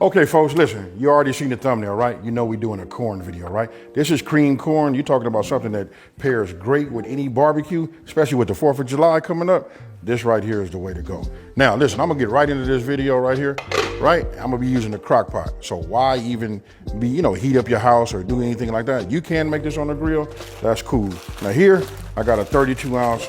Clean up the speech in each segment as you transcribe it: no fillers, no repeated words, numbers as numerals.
Okay, folks, listen, you already seen the thumbnail, right? You know we're doing a corn video, right? This is cream corn. You're talking about something that pairs great with any barbecue, especially with the 4th of July coming up. This right here is the way to go. Now, listen, I'm gonna get right into this video right here, right? I'm gonna be using the crock pot. So why even heat up your house or do anything like that? You can make this on the grill, that's cool. Now here, I got a 32 ounce,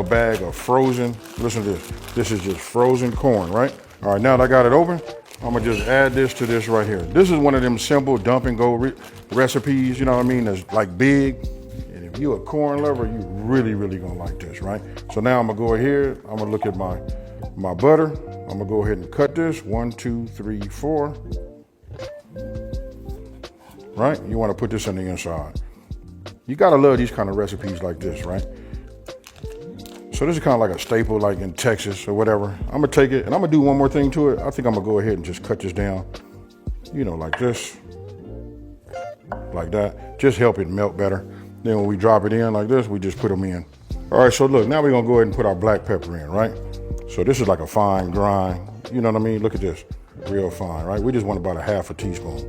bag of frozen, listen to this. This is just frozen corn, right? All right, now that I got it open, I'm gonna just add this to this right here. This is one of them simple dump and go recipes, you know what I mean? That's like big. And if you're a corn lover, you really, really gonna like this, right? So now I'm gonna go ahead, I'm gonna look at my butter. I'm gonna go ahead and cut this, 1, 2, 3, 4. Right? You wanna put this on the inside. You gotta love these kind of recipes like this, right? So this is kind of like a staple, like in Texas or whatever. I'm gonna take it and I'm gonna do one more thing to it. I think I'm gonna go ahead and just cut this down, like this, like that. Just help it melt better. Then when we drop it in like this, we just put them in. All right, so look, now we're gonna go ahead and put our black pepper in, right? So this is like a fine grind, you know what I mean? Look at this, real fine, right? We just want about a half a teaspoon.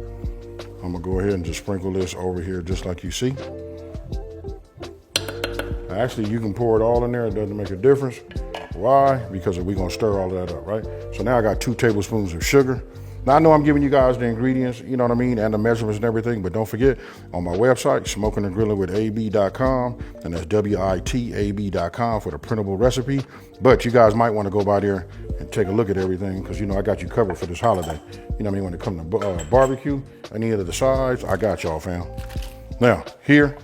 I'm gonna go ahead and just sprinkle this over here just like you see. Actually, you can pour it all in there. It doesn't make a difference. Why? Because we're going to stir all of that up, right? So now I got 2 tablespoons of sugar. Now, I know I'm giving you guys the ingredients, you know what I mean, and the measurements and everything, but don't forget, on my website, smokingandgrillingwithab.com, and that's WITAB.com for the printable recipe. But you guys might want to go by there and take a look at everything because, I got you covered for this holiday. You know what I mean? When it comes to barbecue, any of the sides, I got y'all, fam. Now, here,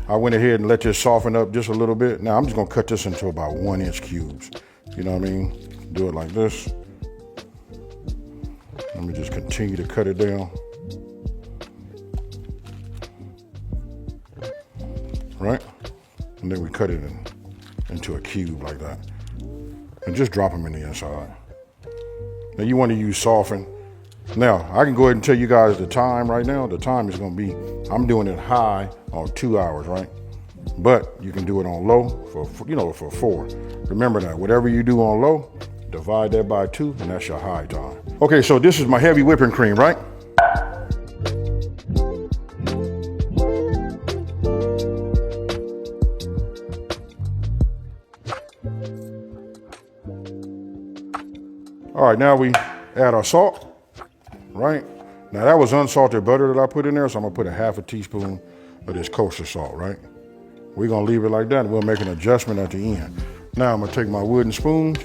I went ahead and let this soften up just a little bit. Now I'm just gonna cut this into about 1-inch cubes. You know what I mean? Do it like this. Let me just continue to cut it down. Right? And then we cut it into a cube like that. And just drop them in the inside. Now you wanna use soften. Now, I can go ahead and tell you guys the time right now. The time is gonna be, I'm doing it high on 2 hours, right? But you can do it on low for 4. Remember that, whatever you do on low, divide that by 2, and that's your high time. Okay, so this is my heavy whipping cream, right? All right, now we add our salt. Right? Now that was unsalted butter that I put in there, so I'm gonna put a half a teaspoon of this kosher salt, right? We're gonna leave it like that and we'll make an adjustment at the end. Now I'm gonna take my wooden spoon.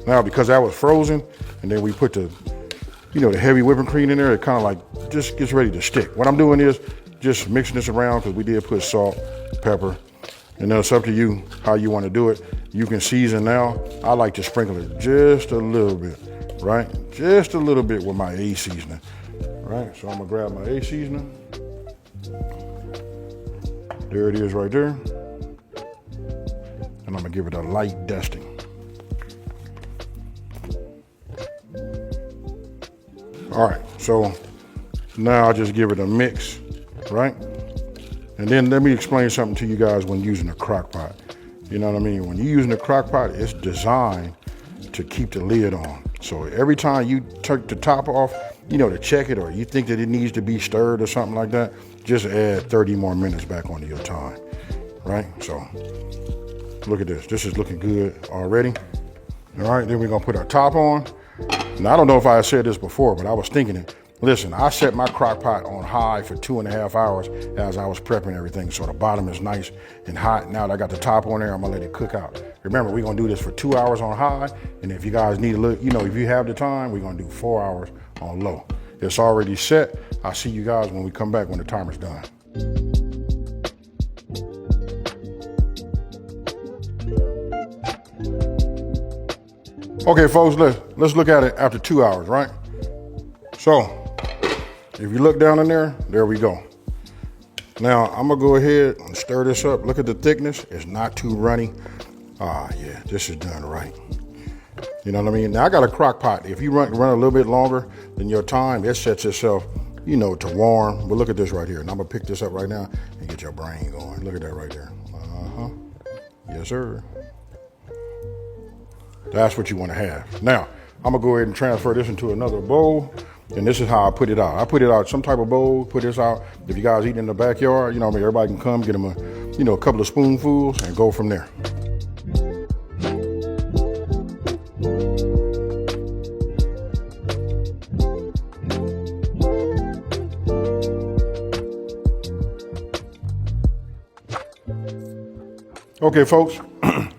Now because that was frozen, and then we put the heavy whipping cream in there, it kind of like just gets ready to stick. What I'm doing is just mixing this around because we did put salt, pepper, and then it's up to you how you wanna do it. You can season now. I like to sprinkle it just a little bit. Right? Just a little bit with my A seasoning. Right? So I'm gonna grab my A seasoning. There it is right there. And I'm gonna give it a light dusting. All right, so now I'll just give it a mix, right? And then let me explain something to you guys when using a crock pot. You know what I mean? When you're using a crock pot, it's designed to keep the lid on. So every time you take the top off, to check it, or you think that it needs to be stirred or something like that, just add 30 more minutes back onto your time, right? So look at this. This is looking good already. All right, then we're gonna put our top on. Now, I don't know if I said this before, but I was thinking it. Listen, I set my crock pot on high for 2.5 hours as I was prepping everything. So the bottom is nice and hot. Now that I got the top on there, I'm gonna let it cook out. Remember, we're gonna do this for 2 hours on high. And if you guys need a little, if you have the time, we're gonna do 4 hours on low. It's already set. I'll see you guys when we come back when the timer's done. Okay, folks, let's look at it after 2 hours, right? So, if you look down in there we go. Now, I'm gonna go ahead and stir this up. Look at the thickness, it's not too runny. Yeah, this is done right. You know what I mean? Now, I got a crock pot. If you run a little bit longer than your time, it sets itself, to warm. But look at this right here. And I'm gonna pick this up right now and get your brain going. Look at that right there. Yes, sir. That's what you wanna have. Now, I'm gonna go ahead and transfer this into another bowl. And this is how I put it out. I put it out some type of bowl, put this out. If you guys eating in the backyard, you know what I mean, everybody can come get them a couple of spoonfuls and go from there. Okay, folks,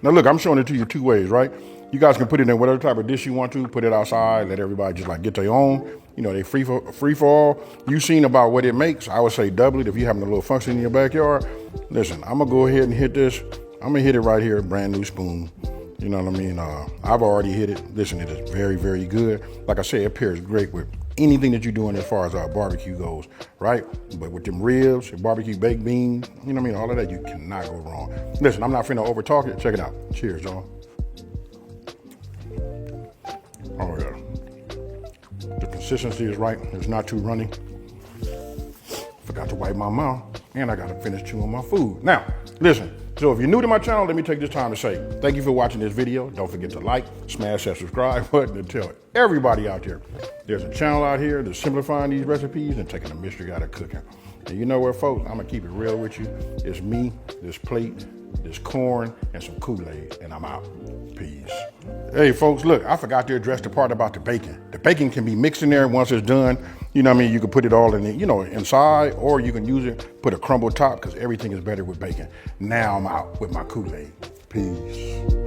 now look, I'm showing it to you two ways, right? You guys can put it in whatever type of dish you want to, put it outside, let everybody just like get their own. They free for all. You've seen about what it makes. I would say double it if you're having a little function in your backyard. Listen, I'm gonna go ahead and hit this. I'm gonna hit it right here, brand new spoon. You know what I mean? I've already hit it. Listen, it is very, very good. Like I said, it pairs great with anything that you're doing as far as barbecue goes, right? But with them ribs, your barbecue baked beans, you know what I mean? All of that, you cannot go wrong. Listen, I'm not finna over talk it. Check it out. Cheers, y'all. Oh yeah. The consistency is right. It's not too runny. Forgot to wipe my mouth, and I gotta finish chewing my food. Now, listen. So if you're new to my channel, let me take this time to say thank you for watching this video. Don't forget to like, smash that subscribe button, and tell everybody out there there's a channel out here that's simplifying these recipes and taking the mystery out of cooking. And you know what, folks? I'm gonna keep it real with you. It's me, this plate, this corn, and some Kool-Aid, and I'm out. Peace. Hey, folks, look, I forgot to address the part about the bacon. The bacon can be mixed in there once it's done. You know what I mean? You can put it all in it, inside, or you can use it, put a crumble top, because everything is better with bacon. Now I'm out with my Kool-Aid. Peace.